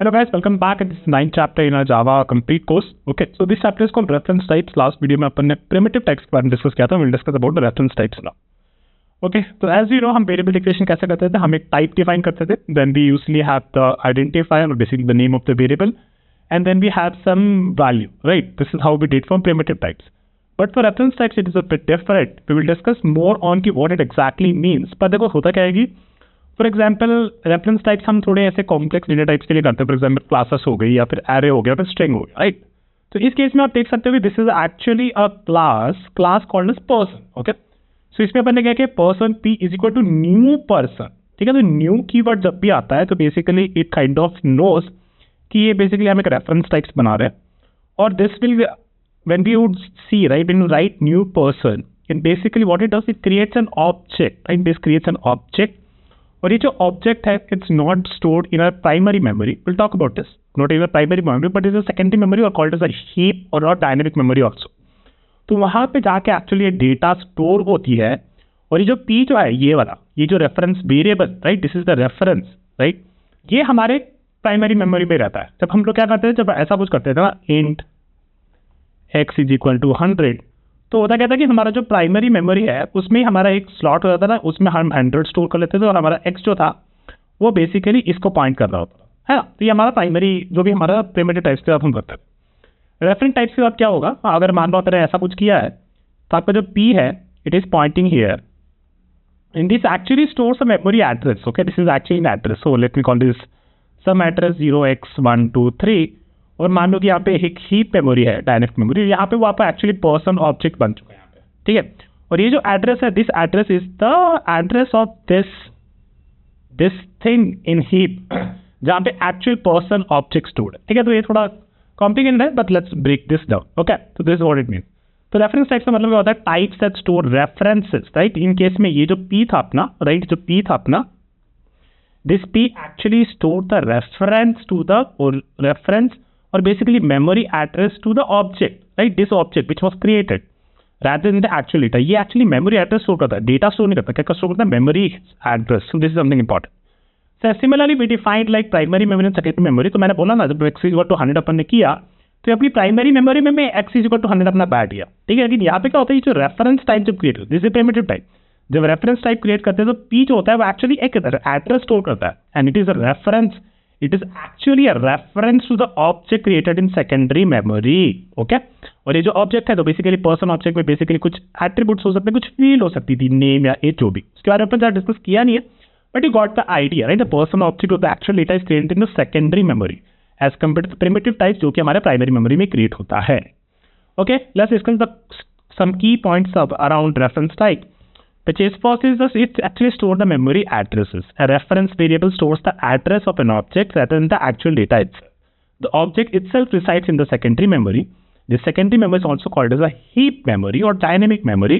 Hello guys, welcome back at this ninth chapter in our Java complete course. Okay, so this chapter is called reference types. Last video में अपन ने primitive types के बारे में discuss किया था. We'll discuss about the reference types now. Okay, so as you know हम variable declaration कैसे करते थे, हम एक type define करते थे. Then we usually have the identifier or basically the name of the variable, and then we have some value, right? This is how we did for primitive types. But for reference types it is a bit different. We will discuss more on कि what it exactly means. पर देखो होता क्या है कि for example reference types हम थोड़े ऐसे कॉम्प्लेक्स डेटा टाइप्स के लिए करते हैं. फॉर एग्जाम्पल क्लासेस हो गई या फिर एरे हो गया, फिर स्ट्रिंग हो गया, राइट? तो इस केस में आप देख सकते हो कि this is actually a class called as person. Okay, so इसमें अपन ने क्या किया, person P is equal to new person. ठीक है, तो न्यू कीवर्ड जब भी आता है तो basically it kind of knows कि ये बेसिकली हम एक रेफरेंस टाइप्स बना रहे हैं. और this will when we would see right when you write new person, it basically what it does, it creates an object, right? This creates an object. और ये जो ऑब्जेक्ट है it's not stored in a primary memory. Will talk about this. Not in a primary memory but is a secondary memory और called as a heap और dynamic memory also. तो वहाँ पे जाके एक्चुअली ये डेटा स्टोर होती है. और ये जो पी जो है ये वाला, ये जो reference variable, right, this is the reference, right, ये हमारे प्राइमरी मेमोरी में रहता है. जब हम लोग क्या करते हैं, जब ऐसा कुछ करते थे ना, int x is equal to 100, तो होता क्या था कि हमारा जो प्राइमरी मेमोरी है उसमें हमारा एक स्लॉट हो जाता था, उसमें हम 100 स्टोर कर लेते थे और हमारा x जो था वो बेसिकली इसको पॉइंट कर रहा होता है ना. तो ये हमारा प्राइमरी जो भी हमारा प्रिमिटिव टाइप्स के साथ हम करते हैं. रेफरेंस टाइप्स के साथ क्या होगा, अगर मान लो आपने ऐसा कुछ किया है तो आपका जो p है it is pointing here in this actually stores a memory address. Okay, this is actually an address. So let me call this some address 0x123. और मान लो कि यहाँ पे एक हीप मेमोरी है, डायनेमिक मेमोरी. यहाँ पे वो आपका एक्चुअली पर्सन ऑब्जेक्ट बन चुका है यहाँ पे. ठीक है, और ये जो एड्रेस है, this address is the address of this thing in heap जहाँ पे एक्चुअल पर्सन ऑब्जेक्ट स्टोर्ड है. ठीक है, तो ये थोड़ा कॉम्प्लिकेटेड है but let's break this down. Okay, तो दिस व्हाट इट मीन्स. तो रेफरेंस टाइप्स का मतलब क्या होता है, types that store references, right? In case में ये जो पी था अपना, राइट, जो पी था अपना, this P actually store the reference to the reference or basically memory address to the object, right? This object which was created rather than the actual data. ये actually memory address store करता है, data store नहीं करता. क्या store करता है? Memory address. So this is something important. So similarly we defined like primary memory and secondary memory. तो मैंने बोला ना, जब x is equal to 100 अपन ने किया तो अपनी प्राइमरी मेमोरी में मैं x is equal to 100 अपना बैठ गया. ठीक है, लेकिन यहाँ पे क्या होता है, ये जो रेफरेंस टाइप जब क्रिएट होता है, दिस इज प्रिमिटिव टाइप. जब रेफरेंस टाइप क्रिएट करते हैं तो p जो होता है वो एक्चुअली एक एड्रेस स्टोर करता है and it is a reference. It is actually a reference to the object created in secondary memory. Okay? और ये जो ऑब्जेक्ट है तो बेसिकली पर्सन ऑब्जेक्ट में बेसिकली कुछ एट्रीब्यूट्स हो सकते हैं, कुछ फील्ड हो सकती थी, नेम या एज, जो भी. इसके बारे में अपन ज़्यादा डिस्कस किया नहीं है but you got the idea, right? The person object of the actual data is created in the secondary memory as compare to primitive types जो कि हमारे प्राइमरी मेमोरी में क्रिएट होता है. Okay, let's discuss the some key points around reference type. Which is first is this, it actually stores the memory addresses. A reference variable stores the address of an object rather than the actual data itself. The object itself resides in the secondary memory. The secondary memory is also called as a heap memory or dynamic memory,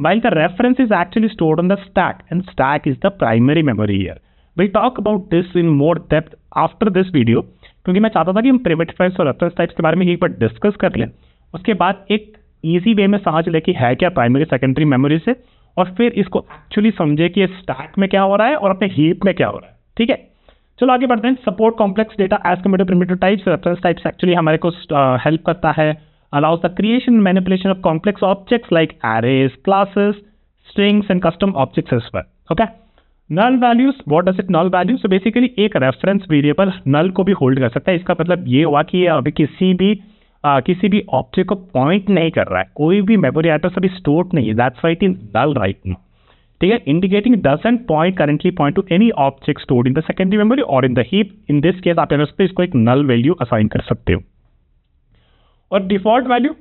while the reference is actually stored on the stack, and stack is the primary memory here. We'll talk about this in more depth after this video, क्योंकि मैं चाहता था कि हम primitive types और reference types के बारे में एक बार डिस्कस कर लें, उसके बाद एक ईजी वे में समझ ले कि है क्या प्राइमरी सेकेंडरी मेमोरी से, और फिर इसको एक्चुअली समझे कि स्टैक में क्या हो रहा है और अपने हीप में क्या हो रहा है. ठीक है, चलो आगे बढ़ते हैं. Support complex data as compare to primitive types. Reference types actually हमारे को हेल्प करता है, allows the creation manipulation of complex objects like arrays, classes, strings and custom objects as well. Okay, null values. What does it null value? So basically एक reference variable null को भी hold कर सकता है. इसका मतलब ये हुआ कि अभी किसी भी ऑब्जेक्ट को पॉइंट नहीं कर रहा है, कोई भी मेमोरी एड्रेस अभी स्टोर्ड नहीं है. That's why it is null right now. ठीक है, indicating doesn't point currently point to any object stored in the secondary memory और in the heap. In this case आप इसको एक नल वैल्यू असाइन कर सकते हो. और डिफॉल्ट वैल्यू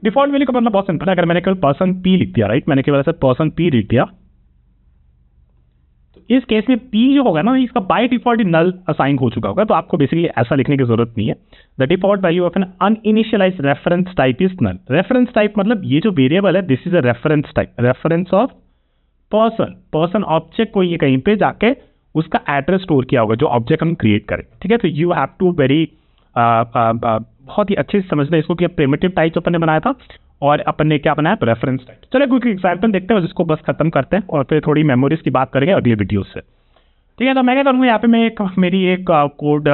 का मतलब बहुत सिंपल है. अगर मैंने केवल पर्सन पी लिख दिया, राइट, मैंने केवल ऐसे पर्सन पी लिख दिया, तो इस केस में p जो होगा ना, इसका बाय डिफॉल्ट नल असाइन हो चुका होगा. तो आपको बेसिकली ऐसा लिखने की जरूरत नहीं है. The default value of an uninitialized reference type is null. Reference type मतलब ये जो वेरिएबल है, this is a reference type, reference of person object को ये कहीं पे जाके उसका एड्रेस स्टोर किया होगा जो ऑब्जेक्ट हम क्रिएट करें. ठीक है, तो यू हैव टू वेरी बहुत ही अच्छे से समझना इसको कि प्रिमिटिव टाइप अपन ने बनाया था और अपन ने क्या बनाया, रेफरेंस टाइप. चलो क्विक एग्जांपल देखते हैं, जिसको बस खत्म करते हैं और फिर थोड़ी मेमोरीज की बात करेंगे अगले वीडियो से. ठीक है। तो मैं क्या करूँगा, यहाँ पे मैं मेरी एक कोड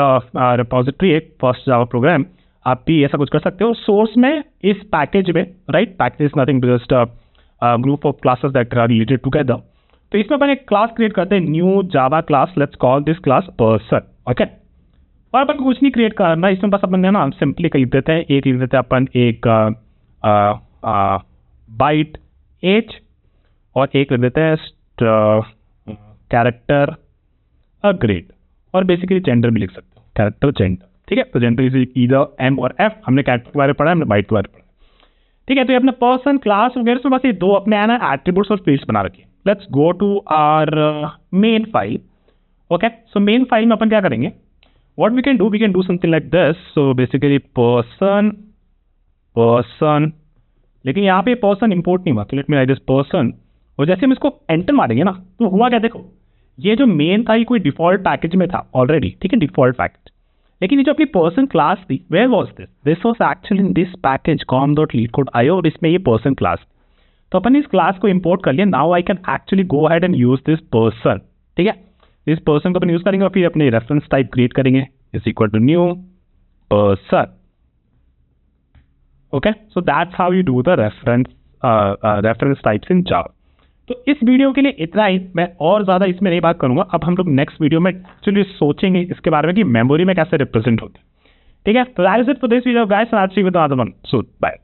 रिपोजिटरी, एक फर्स्ट जावा प्रोग्राम, आप भी ऐसा कुछ कर सकते हो। सोर्स में इस पैकेज में, right, package is nothing just group of classes that are related together. तो इसमें अपन एक क्लास क्रिएट करते हैं, new Java class, let's call this class person, okay. और अपन कुछ नहीं क्रिएट करना, इसमें बस अपन ना सिंपली लिख देते हैं, एक लिख देते हैं अपन एक बाइट एज, और एक लिख देते हैं कैरेक्टर ग्रेड, और बेसिकली जेंडर भी लिख सकते हो, कैरेक्टर जेंडर, ठीक है। तो जेंडर इज ईदर एम और एफ, हमने कैरेक्टर के बारे में पढ़ा, हमने बाइट के बारे में पढ़ा, ठीक है। तो ये अपने पर्सन क्लास वगैरह से बस ये दो अपने है ना एट्रीब्यूट्स और फील्ड्स बना रखिए। Let's go to our main file, okay. So main file में अपन क्या करेंगे, what we can do something like this. So basically person, लेकिन यहाँ पे पर्सन इंपोर्ट नहीं हुआ, तो let me write this person, और जैसे हम इसको एंटर मारेंगे ना, तो हुआ क्या, देखो ये जो मेन था ये कोई डिफॉल्ट पैकेज में था ऑलरेडी, ठीक है, डिफॉल्ट पैकेज। लेकिन ये जो अपनी पर्सन क्लास थी, where was this was actually in this package com.leetcode.io, और इसमें ये पर्सन क्लास। तो अपन इस क्लास को इंपोर्ट कर लिया। Now I can actually go ahead and use this person, ठीक है। इस पर्सन को अपन यूज करेंगे और फिर अपने रेफरेंस टाइप क्रिएट करेंगे, is equal to new person, okay. So that's how you do the reference types in Java. तो इस वीडियो के लिए इतना ही, मैं और ज़्यादा इसमें नहीं बात करूंगा। अब हम लोग नेक्स्ट वीडियो में एक्चुअली सोचेंगे इसके बारे में कि मेमोरी में कैसे रिप्रेजेंट होते हैं, ठीक है। तो that is it for this video guys, I will see you with another one soon, bye.